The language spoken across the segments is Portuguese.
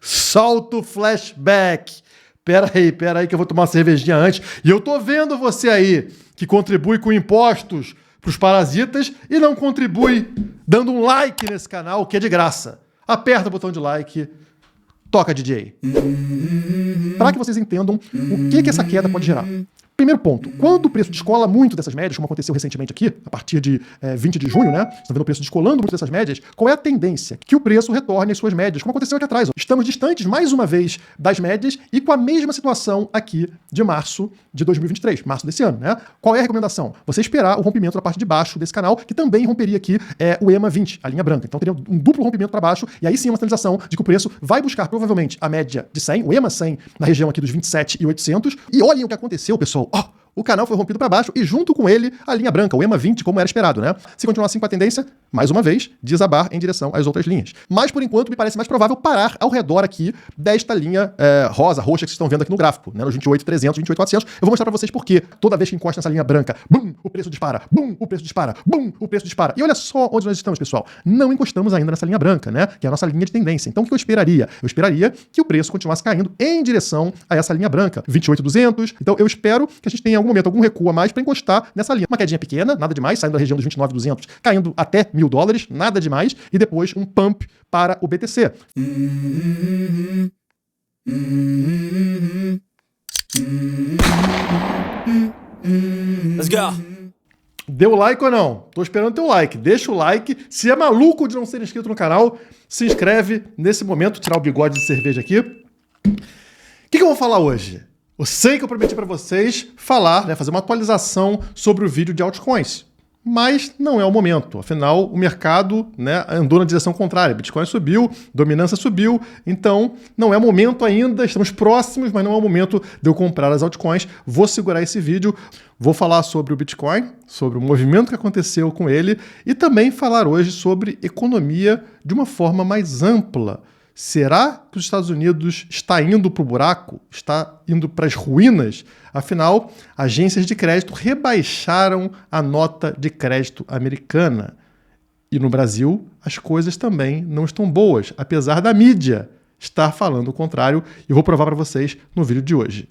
Solta o flashback. Pera aí que eu vou tomar uma cervejinha antes. E eu tô vendo você aí que contribui com impostos pros parasitas e não contribui dando um like nesse canal, que é de graça. Aperta o botão de like, toca DJ. Para que vocês entendam o que essa queda pode gerar. Primeiro ponto, quando o preço descola muito dessas médias, como aconteceu recentemente aqui, a partir de 20 de junho, né? Você está vendo o preço descolando muito dessas médias, qual é a tendência? Que o preço retorne às suas médias, como aconteceu aqui atrás. Ó. Estamos distantes, mais uma vez, das médias e com a mesma situação aqui de março de 2023, março desse ano, né? Qual é a recomendação? Você esperar o rompimento da parte de baixo desse canal, que também romperia aqui o EMA 20, a linha branca. Então teria um duplo rompimento para baixo, e aí sim uma sinalização de que o preço vai buscar provavelmente a média de 100, o EMA 100, na região aqui dos 27.800. E olhem o que aconteceu, pessoal. Ó, o canal foi rompido para baixo e junto com ele a linha branca, o EMA 20, como era esperado, né? Se continuar assim com a tendência, mais uma vez, desabar em direção às outras linhas. Mas, por enquanto, me parece mais provável parar ao redor aqui desta linha roxa que vocês estão vendo aqui no gráfico, né? Nos 28.300, 28.400. Eu vou mostrar para vocês por quê. Toda vez que encosta nessa linha branca, bum, o preço dispara, bum, o preço dispara, bum, o preço dispara. E olha só onde nós estamos, pessoal. Não encostamos ainda nessa linha branca, né? Que é a nossa linha de tendência. Então, o que eu esperaria? Eu esperaria que o preço continuasse caindo em direção a essa linha branca, 28.200. Então, eu espero que a gente tenha em algum momento algum recuo a mais para encostar nessa linha. Uma quedinha pequena, nada demais, saindo da região dos 29.200, caindo até $1.000, nada demais, e depois um pump para o BTC. Let's go. Deu like ou não? Tô esperando teu like. Deixa o like. Se é maluco de não ser inscrito no canal, se inscreve nesse momento. Tirar o bigode de cerveja aqui. O que eu vou falar hoje? Eu sei que eu prometi para vocês falar, né, fazer uma atualização sobre o vídeo de altcoins. Mas não é o momento. Afinal, o mercado, né, andou na direção contrária. Bitcoin subiu, dominância subiu. Então, não é o momento ainda. Estamos próximos, mas não é o momento de eu comprar as altcoins. Vou segurar esse vídeo. Vou falar sobre o Bitcoin, sobre o movimento que aconteceu com ele e também falar hoje sobre economia de uma forma mais ampla. Será que os Estados Unidos está indo para o buraco? Está indo para as ruínas? Afinal, agências de crédito rebaixaram a nota de crédito americana. E no Brasil, as coisas também não estão boas, apesar da mídia estar falando o contrário. E eu vou provar para vocês no vídeo de hoje.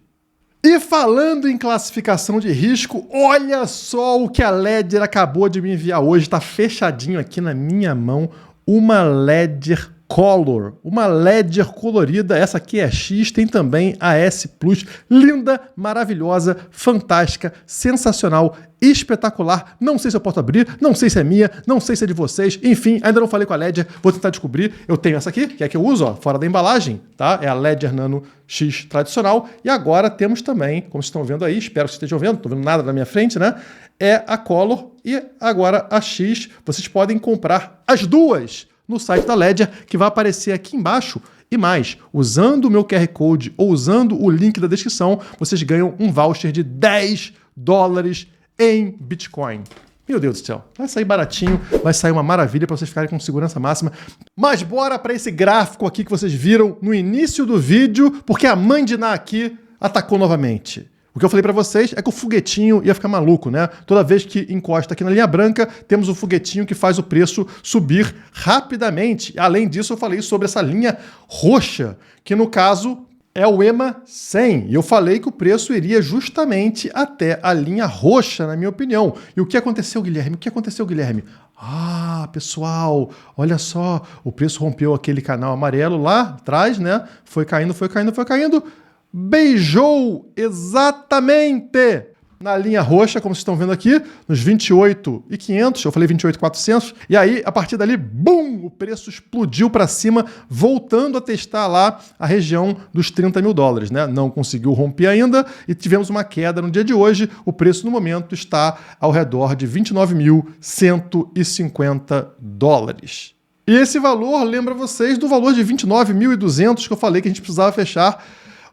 E falando em classificação de risco, olha só o que a Ledger acabou de me enviar hoje. Está fechadinho aqui na minha mão uma Ledger Color, uma Ledger colorida. Essa aqui é X, tem também a S Plus, linda, maravilhosa, fantástica, sensacional, espetacular. Não sei se eu posso abrir, não sei se é minha, não sei se é de vocês, enfim, ainda não falei com a Ledger, vou tentar descobrir. Eu tenho essa aqui, que é a que eu uso, ó, fora da embalagem, tá? É a Ledger Nano X tradicional. E agora temos também, como vocês estão vendo aí, espero que vocês estejam vendo, não estou vendo nada na minha frente, né? É a Color e agora a X. Vocês podem comprar as duas no site da Ledger, que vai aparecer aqui embaixo. E mais, usando o meu QR Code ou usando o link da descrição, vocês ganham um voucher de $10 em Bitcoin. Meu Deus do céu, vai sair baratinho, vai sair uma maravilha para vocês ficarem com segurança máxima. Mas bora para esse gráfico aqui que vocês viram no início do vídeo, porque a mãe de Ná aqui atacou novamente. O que eu falei para vocês é que o foguetinho ia ficar maluco, né? Toda vez que encosta aqui na linha branca, temos o foguetinho que faz o preço subir rapidamente. Além disso, eu falei sobre essa linha roxa, que no caso é o EMA 100. E eu falei que o preço iria justamente até a linha roxa, na minha opinião. E o que aconteceu, Guilherme? O que aconteceu, Guilherme? Ah, pessoal, olha só, o preço rompeu aquele canal amarelo lá atrás, né? Foi caindo, foi caindo, foi caindo. Beijou exatamente na linha roxa, como vocês estão vendo aqui, nos 28.500, eu falei 28.400, e aí, a partir dali, bum, o preço explodiu para cima, voltando a testar lá a região dos $30 mil, né? Não conseguiu romper ainda e tivemos uma queda no dia de hoje. O preço no momento está ao redor de $29.150. E esse valor lembra vocês do valor de 29.200 que eu falei que a gente precisava fechar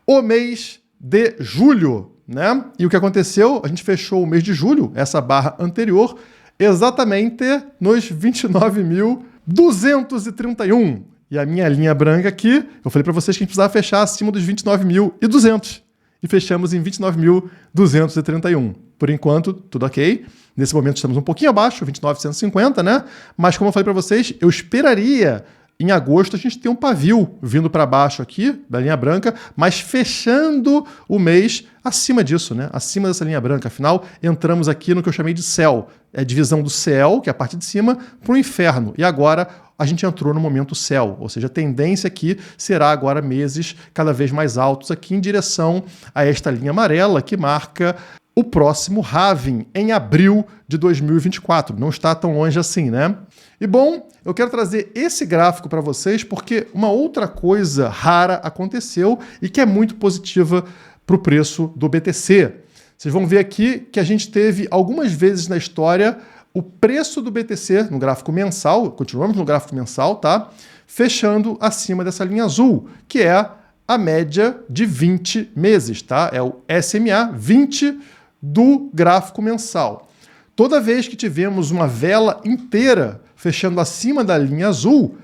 o mês de julho, né? E o que aconteceu? A gente fechou o mês de julho, essa barra anterior, exatamente nos 29.231. E a minha linha branca aqui, eu falei para vocês que a gente precisava fechar acima dos 29.200. E fechamos em 29.231. Por enquanto, tudo ok. Nesse momento estamos um pouquinho abaixo, 29.150, né? Mas como eu falei para vocês, eu esperaria em agosto a gente tem um pavio vindo para baixo aqui, da linha branca, mas fechando o mês acima disso, né? Acima dessa linha branca. Afinal, entramos aqui no que eu chamei de céu. É a divisão do céu, que é a parte de cima, para o inferno. E agora a gente entrou no momento céu, ou seja, a tendência aqui será agora meses cada vez mais altos aqui em direção a esta linha amarela que marca o próximo halving em abril de 2024. Não está tão longe assim, né? E bom, eu quero trazer esse gráfico para vocês porque uma outra coisa rara aconteceu e que é muito positiva para o preço do BTC. Vocês vão ver aqui que a gente teve algumas vezes na história o preço do BTC no gráfico mensal, continuamos no gráfico mensal, tá? Fechando acima dessa linha azul, que é a média de 20 meses, tá? É o SMA 20 do gráfico mensal. Toda vez que tivemos uma vela inteira fechando acima da linha azul,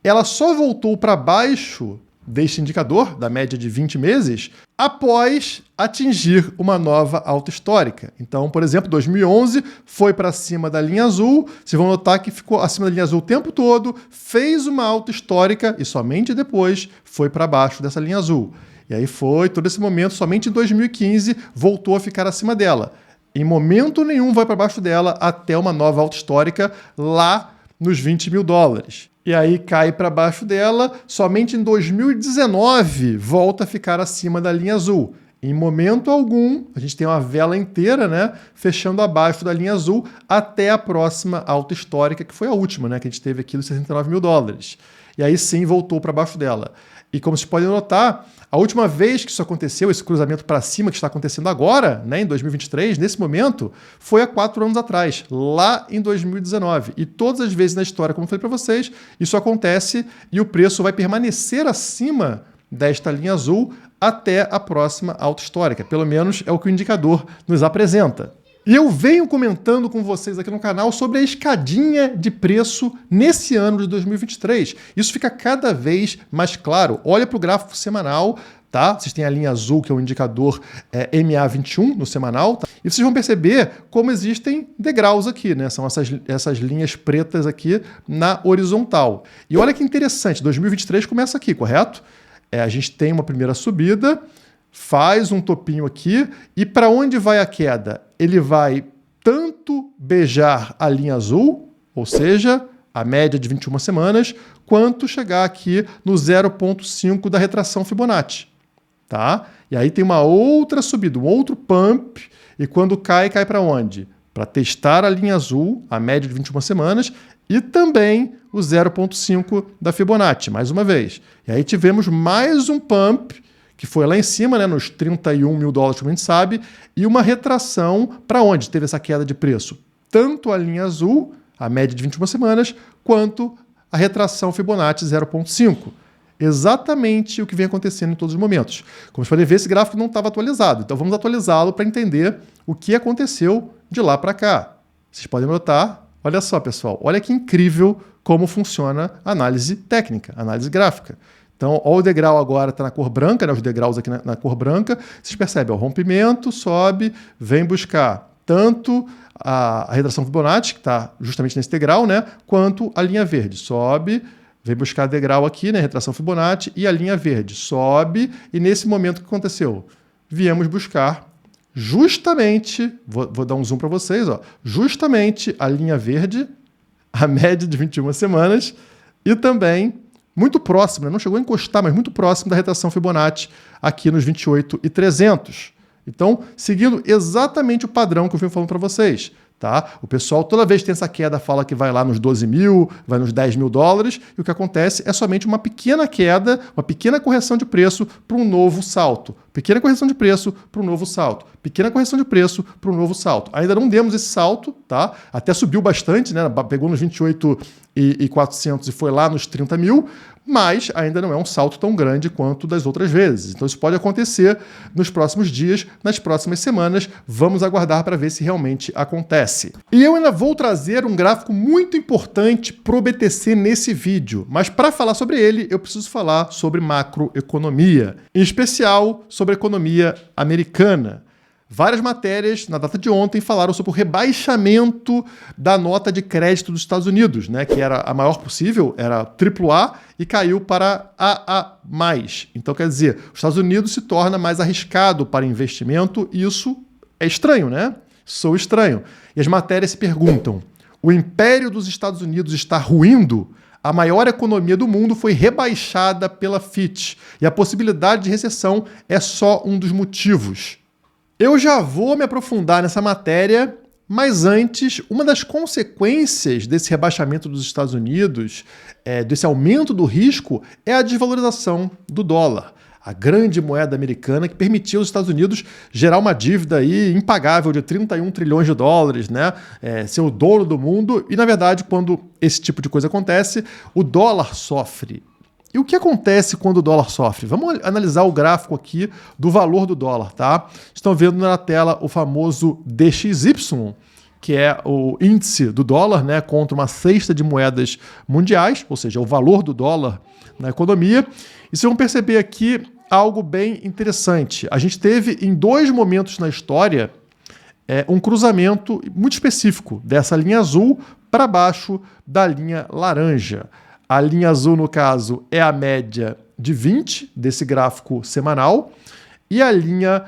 ela só voltou para baixo deste indicador, da média de 20 meses, após atingir uma nova alta histórica. Então, por exemplo, 2011 foi para cima da linha azul, vocês vão notar que ficou acima da linha azul o tempo todo, fez uma alta histórica e somente depois foi para baixo dessa linha azul. E aí foi todo esse momento, somente em 2015 voltou a ficar acima dela. Em momento nenhum vai para baixo dela até uma nova alta histórica lá nos 20 mil dólares. E aí cai para baixo dela, somente em 2019 volta a ficar acima da linha azul. Em momento algum, a gente tem uma vela inteira, né, fechando abaixo da linha azul até a próxima alta histórica, que foi a última, né, que a gente teve aqui dos 69 mil dólares. E aí sim voltou para baixo dela. E como vocês podem notar, a última vez que isso aconteceu, esse cruzamento para cima que está acontecendo agora, né, em 2023, nesse momento, foi há 4 anos atrás, lá em 2019. E todas as vezes na história, como eu falei para vocês, isso acontece e o preço vai permanecer acima desta linha azul até a próxima alta histórica. Pelo menos é o que o indicador nos apresenta. E eu venho comentando com vocês aqui no canal sobre a escadinha de preço nesse ano de 2023. Isso fica cada vez mais claro. Olha para o gráfico semanal, tá? Vocês têm a linha azul, que é o indicador MA21 no semanal, tá? E vocês vão perceber como existem degraus aqui, né? São essas linhas pretas aqui na horizontal. E olha que interessante, 2023 começa aqui, correto? A gente tem uma primeira subida, faz um topinho aqui, e para onde vai a queda? Ele vai tanto beijar a linha azul, ou seja, a média de 21 semanas, quanto chegar aqui no 0,5 da retração Fibonacci. Tá? E aí tem uma outra subida, um outro pump, e quando cai para onde? Para testar a linha azul, a média de 21 semanas, e também o 0,5 da Fibonacci, mais uma vez. E aí tivemos mais um pump, que foi lá em cima, né, nos 31 mil dólares, como a gente sabe, e uma retração para onde teve essa queda de preço? Tanto a linha azul, a média de 21 semanas, quanto a retração Fibonacci 0,5. Exatamente o que vem acontecendo em todos os momentos. Como vocês podem ver, esse gráfico não estava atualizado, então vamos atualizá-lo para entender o que aconteceu de lá para cá. Vocês podem notar, olha só, pessoal, olha que incrível como funciona a análise técnica, a análise gráfica. Então, ó, o degrau agora está na cor branca, né, os degraus aqui na cor branca. Vocês percebem, ó, o rompimento, sobe, vem buscar tanto a retração Fibonacci, que está justamente nesse degrau, né, quanto a linha verde. Sobe, vem buscar degrau aqui, né, retração Fibonacci, e a linha verde sobe, e nesse momento o que aconteceu? Viemos buscar justamente, vou dar um zoom para vocês, ó, justamente a linha verde, a média de 21 semanas, e também muito próximo, né? Não chegou a encostar, mas muito próximo da retração Fibonacci aqui nos 28.300. Então, seguindo exatamente o padrão que eu venho falando para vocês. Tá? O pessoal, toda vez que tem essa queda, fala que vai lá nos 12 mil, vai nos 10 mil dólares, e o que acontece é somente uma pequena queda, uma pequena correção de preço para um novo salto. Pequena correção de preço para um novo salto. Pequena correção de preço para um novo salto. Ainda não demos esse salto, tá? Até subiu bastante, né? Pegou nos 28.400 e foi lá nos 30 mil, mas ainda não é um salto tão grande quanto das outras vezes. Então isso pode acontecer nos próximos dias, nas próximas semanas. Vamos aguardar para ver se realmente acontece. E eu ainda vou trazer um gráfico muito importante para o BTC nesse vídeo, mas para falar sobre ele, eu preciso falar sobre macroeconomia, em especial sobre a economia americana. Várias matérias, na data de ontem, falaram sobre o rebaixamento da nota de crédito dos Estados Unidos, né, que era a maior possível, era AAA, e caiu para AA+. Então, quer dizer, os Estados Unidos se torna mais arriscado para investimento, e isso é estranho, né? Sou estranho. E as matérias se perguntam, o império dos Estados Unidos está ruindo? A maior economia do mundo foi rebaixada pela Fitch, e a possibilidade de recessão é só um dos motivos. Eu já vou me aprofundar nessa matéria, mas antes, uma das consequências desse rebaixamento dos Estados Unidos, desse aumento do risco, é a desvalorização do dólar. A grande moeda americana que permitiu aos Estados Unidos gerar uma dívida aí impagável de 31 trilhões de dólares, né? Ser o dono do mundo. E, na verdade, quando esse tipo de coisa acontece, o dólar sofre. E o que acontece quando o dólar sofre? Vamos analisar o gráfico aqui do valor do dólar, tá? Estão vendo na tela o famoso DXY, que é o índice do dólar, né, contra uma cesta de moedas mundiais, ou seja, o valor do dólar na economia. E vocês vão perceber aqui algo bem interessante. A gente teve em 2 momentos na história um cruzamento muito específico dessa linha azul para baixo da linha laranja. A linha azul, no caso, é a média de 20 desse gráfico semanal e a linha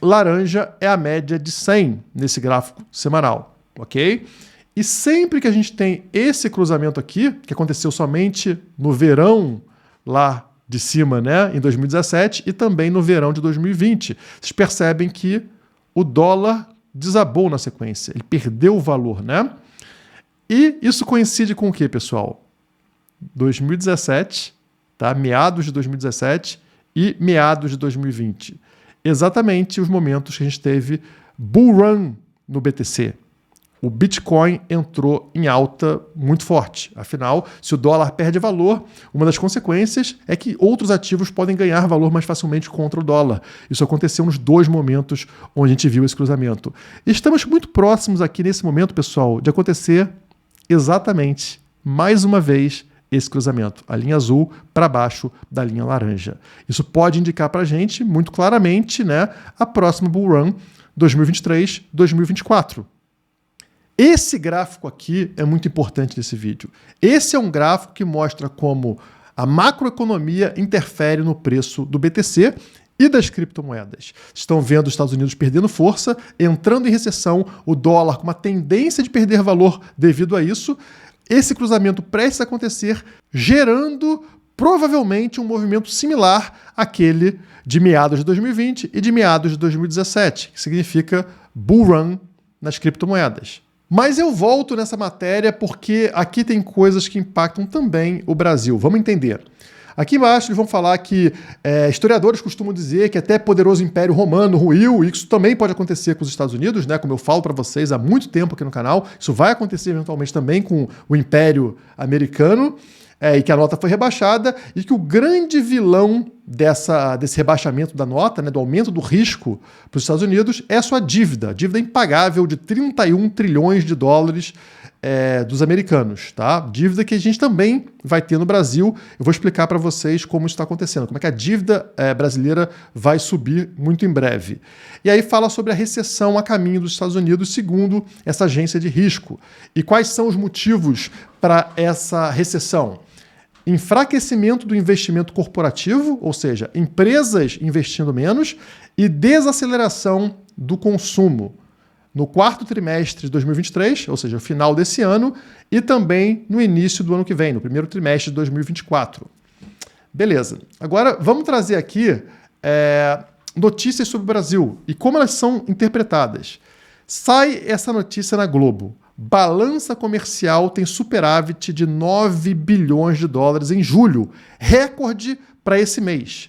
laranja é a média de 100 nesse gráfico semanal, ok? E sempre que a gente tem esse cruzamento aqui, que aconteceu somente no verão lá de cima, né, em 2017 e também no verão de 2020, vocês percebem que o dólar desabou na sequência, ele perdeu o valor, né? E isso coincide com o que, pessoal? 2017, tá? Meados de 2017 e meados de 2020. Exatamente os momentos que a gente teve bull run no BTC. O Bitcoin entrou em alta muito forte. Afinal, se o dólar perde valor, uma das consequências é que outros ativos podem ganhar valor mais facilmente contra o dólar. Isso aconteceu nos 2 momentos onde a gente viu esse cruzamento. Estamos muito próximos aqui nesse momento, pessoal, de acontecer exatamente, mais uma vez, esse cruzamento, a linha azul para baixo da linha laranja. Isso pode indicar para a gente, muito claramente, né, a próxima bull run 2023-2024. Esse gráfico aqui é muito importante nesse vídeo. Esse é um gráfico que mostra como a macroeconomia interfere no preço do BTC e das criptomoedas. Estão vendo os Estados Unidos perdendo força, entrando em recessão, o dólar com uma tendência de perder valor devido a isso. Esse cruzamento prestes a acontecer, gerando provavelmente um movimento similar àquele de meados de 2020 e de meados de 2017, que significa bull run nas criptomoedas. Mas eu volto nessa matéria porque aqui tem coisas que impactam também o Brasil. Vamos entender. Aqui embaixo eles vão falar que historiadores costumam dizer que até poderoso Império Romano ruiu, e isso também pode acontecer com os Estados Unidos, né? Como eu falo para vocês há muito tempo aqui no canal, isso vai acontecer eventualmente também com o Império Americano, e que a nota foi rebaixada, e que o grande vilão desse rebaixamento da nota, né, do aumento do risco para os Estados Unidos, é a sua dívida impagável de 31 trilhões de dólares dos americanos, tá? Dívida que a gente também vai ter no Brasil. Eu vou explicar para vocês como isso está acontecendo, como é que a dívida brasileira vai subir muito em breve. E aí fala sobre a recessão a caminho dos Estados Unidos, segundo essa agência de risco. E quais são os motivos para essa recessão? Enfraquecimento do investimento corporativo, ou seja, empresas investindo menos, e desaceleração do consumo no 4º trimestre de 2023, ou seja, o final desse ano, e também no início do ano que vem, no 1º trimestre de 2024. Beleza. Agora, vamos trazer aqui notícias sobre o Brasil e como elas são interpretadas. Sai essa notícia na Globo. Balança comercial tem superávit de 9 bilhões de dólares em julho, recorde para esse mês.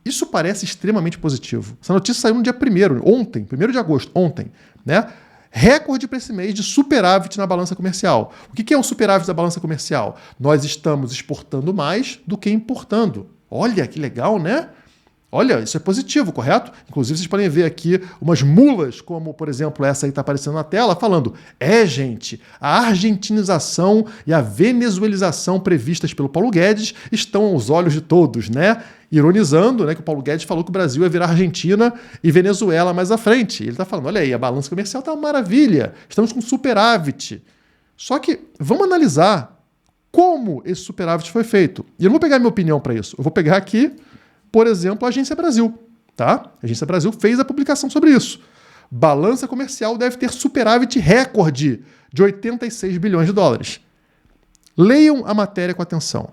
Isso parece extremamente positivo. Essa notícia saiu no dia 1º, ontem, 1º de agosto, ontem, né? Recorde para esse mês de superávit na balança comercial. O que é um superávit da balança comercial? Nós estamos exportando mais do que importando. Olha que legal, né? Olha, isso é positivo, correto? Inclusive, vocês podem ver aqui umas mulas, como, por exemplo, essa aí que está aparecendo na tela, falando: gente, a argentinização e a venezuelização previstas pelo Paulo Guedes estão aos olhos de todos, né? Ironizando, né, que o Paulo Guedes falou que o Brasil ia virar Argentina e Venezuela mais à frente. Ele está falando: olha aí, a balança comercial está uma maravilha, estamos com superávit. Só que vamos analisar como esse superávit foi feito. E eu não vou pegar minha opinião para isso. Eu vou pegar aqui, por exemplo, a Agência Brasil. Tá? A Agência Brasil fez a publicação sobre isso. Balança comercial deve ter superávit recorde de 86 bilhões de dólares. Leiam a matéria com atenção.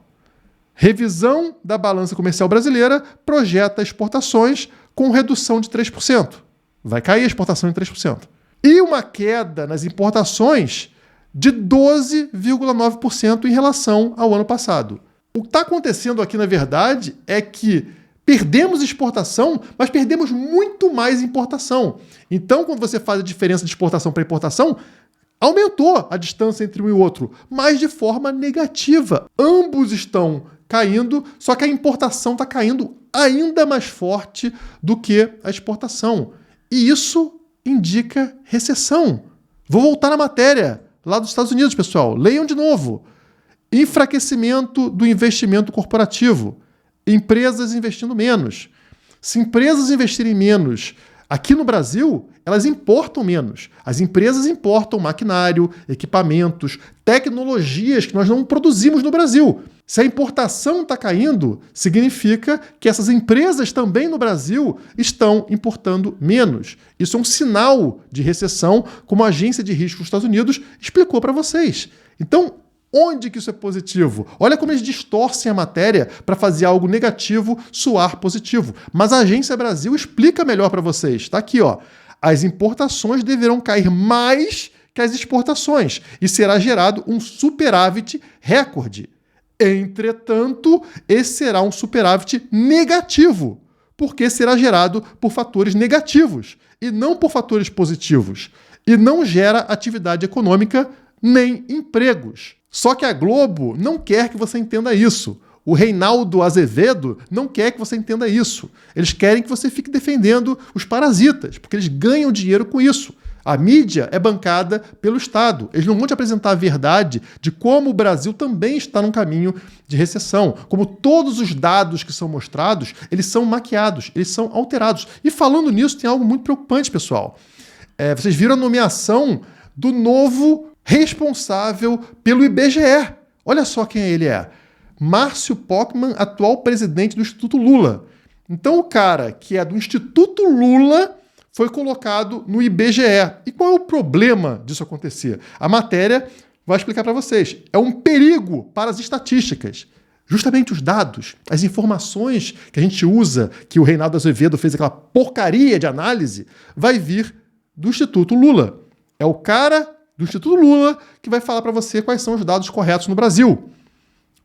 Revisão da balança comercial brasileira projeta exportações com redução de 3%. Vai cair a exportação em 3%. E uma queda nas importações de 12,9% em relação ao ano passado. O que está acontecendo aqui, na verdade, é que perdemos exportação, mas perdemos muito mais importação. Então, quando você faz a diferença de exportação para importação, aumentou a distância entre um e o outro, mas de forma negativa. Ambos estão caindo, só que a importação está caindo ainda mais forte do que a exportação. E isso indica recessão. Vou voltar na matéria lá dos Estados Unidos, pessoal. Leiam de novo. Enfraquecimento do investimento corporativo. Empresas investindo menos. Se empresas investirem menos aqui no Brasil, elas importam menos. As empresas importam maquinário, equipamentos, tecnologias que nós não produzimos no Brasil. Se a importação está caindo, significa que essas empresas também no Brasil estão importando menos. Isso é um sinal de recessão, como a agência de risco dos Estados Unidos explicou para vocês. Então, onde que isso é positivo? Olha como eles distorcem a matéria para fazer algo negativo soar positivo. Mas a Agência Brasil explica melhor para vocês. Está aqui, ó. As importações deverão cair mais que as exportações e será gerado um superávit recorde. Entretanto, esse será um superávit negativo, porque será gerado por fatores negativos e não por fatores positivos. E não gera atividade econômica nem empregos. Só que a Globo não quer que você entenda isso. O Reinaldo Azevedo não quer que você entenda isso. Eles querem que você fique defendendo os parasitas, porque eles ganham dinheiro com isso. A mídia é bancada pelo Estado. Eles não vão te apresentar a verdade de como o Brasil também está num caminho de recessão. Como todos os dados que são mostrados, eles são maquiados, eles são alterados. E falando nisso, tem algo muito preocupante, pessoal. Vocês viram a nomeação do novo responsável pelo IBGE. Olha só quem ele é. Márcio Pockmann, atual presidente do Instituto Lula. Então o cara que é do Instituto Lula foi colocado no IBGE. E qual é o problema disso acontecer? A matéria vai explicar para vocês. É um perigo para as estatísticas. Justamente os dados, as informações que a gente usa, que o Reinaldo Azevedo fez aquela porcaria de análise, vai vir do Instituto Lula. É o cara do Instituto Lula que vai falar para você quais são os dados corretos no Brasil.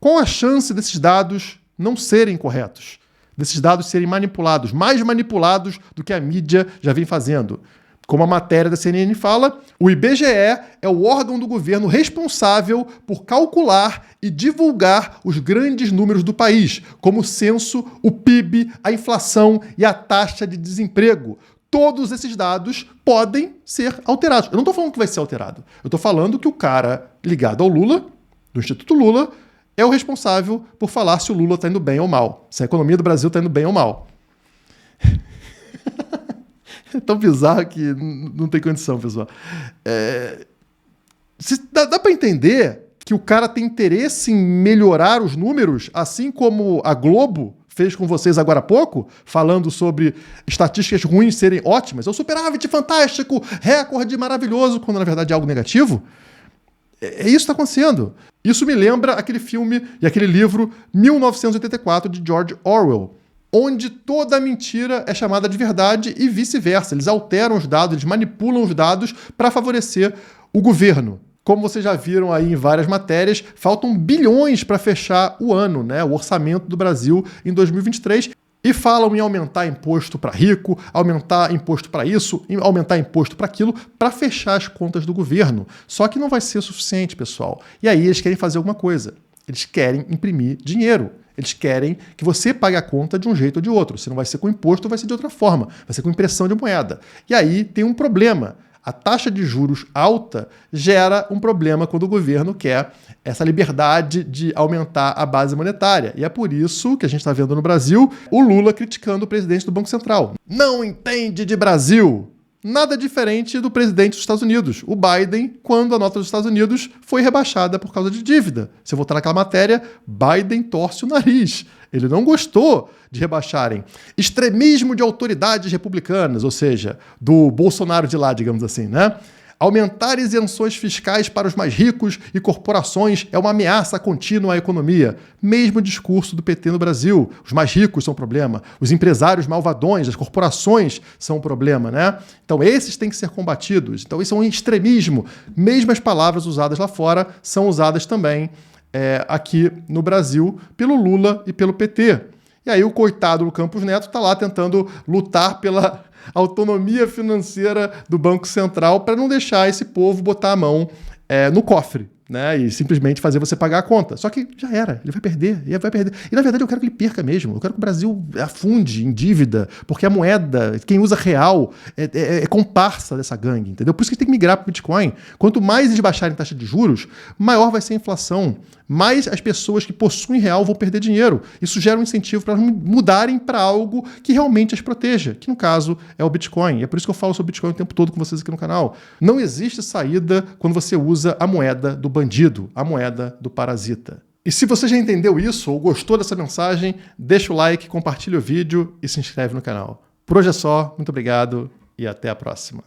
Qual a chance desses dados não serem corretos? Desses dados serem manipulados, mais manipulados do que a mídia já vem fazendo. Como a matéria da CNN fala, o IBGE é o órgão do governo responsável por calcular e divulgar os grandes números do país, como o censo, o PIB, a inflação e a taxa de desemprego. Todos esses dados podem ser alterados. Eu não estou falando que vai ser alterado. Eu estou falando que o cara ligado ao Lula, do Instituto Lula, é o responsável por falar se o Lula está indo bem ou mal, se a economia do Brasil está indo bem ou mal. É tão bizarro que não tem condição, pessoal. Dá para entender que o cara tem interesse em melhorar os números, assim como a Globo fez com vocês agora há pouco, falando sobre estatísticas ruins serem ótimas. É o superávit fantástico, recorde maravilhoso, quando na verdade é algo negativo. É isso que está acontecendo. Isso me lembra aquele filme e aquele livro 1984 de George Orwell, onde toda mentira é chamada de verdade e vice-versa. Eles alteram os dados, eles manipulam os dados para favorecer o governo. Como vocês já viram aí em várias matérias, faltam bilhões para fechar o ano, né? O orçamento do Brasil em 2023. E falam em aumentar imposto para rico, aumentar imposto para isso, aumentar imposto para aquilo, para fechar as contas do governo. Só que não vai ser suficiente, pessoal. E aí eles querem fazer alguma coisa. Eles querem imprimir dinheiro. Eles querem que você pague a conta de um jeito ou de outro. Se não vai ser com imposto, vai ser de outra forma. Vai ser com impressão de moeda. E aí tem um problema. A taxa de juros alta gera um problema quando o governo quer essa liberdade de aumentar a base monetária. E é por isso que a gente está vendo no Brasil o Lula criticando o presidente do Banco Central. Não entende de Brasil! Nada diferente do presidente dos Estados Unidos, o Biden, quando a nota dos Estados Unidos foi rebaixada por causa de dívida. Se eu voltar naquela matéria, Biden torce o nariz. Ele não gostou de rebaixarem. Extremismo de autoridades republicanas, ou seja, do Bolsonaro de lá, digamos assim, né? Aumentar isenções fiscais para os mais ricos e corporações é uma ameaça contínua à economia. Mesmo discurso do PT no Brasil. Os mais ricos são um problema. Os empresários malvadões, as corporações são um problema, né? Então esses têm que ser combatidos. Então isso é um extremismo. Mesmo as palavras usadas lá fora são usadas também aqui no Brasil pelo Lula e pelo PT. E aí o coitado do Campos Neto está lá tentando lutar pela autonomia financeira do Banco Central para não deixar esse povo botar a mão no cofre, né? E simplesmente fazer você pagar a conta. Só que já era, ele vai perder. E na verdade eu quero que ele perca mesmo. Eu quero que o Brasil afunde em dívida, porque a moeda, quem usa real, é comparsa dessa gangue, entendeu? Por isso que tem que migrar para o Bitcoin. Quanto mais eles baixarem a taxa de juros, maior vai ser a inflação. Mais as pessoas que possuem real vão perder dinheiro. Isso gera um incentivo para mudarem para algo que realmente as proteja, que no caso é o Bitcoin. E é por isso que eu falo sobre Bitcoin o tempo todo com vocês aqui no canal. Não existe saída quando você usa a moeda do bandido, a moeda do parasita. E se você já entendeu isso ou gostou dessa mensagem, deixa o like, compartilha o vídeo e se inscreve no canal. Por hoje é só, muito obrigado e até a próxima.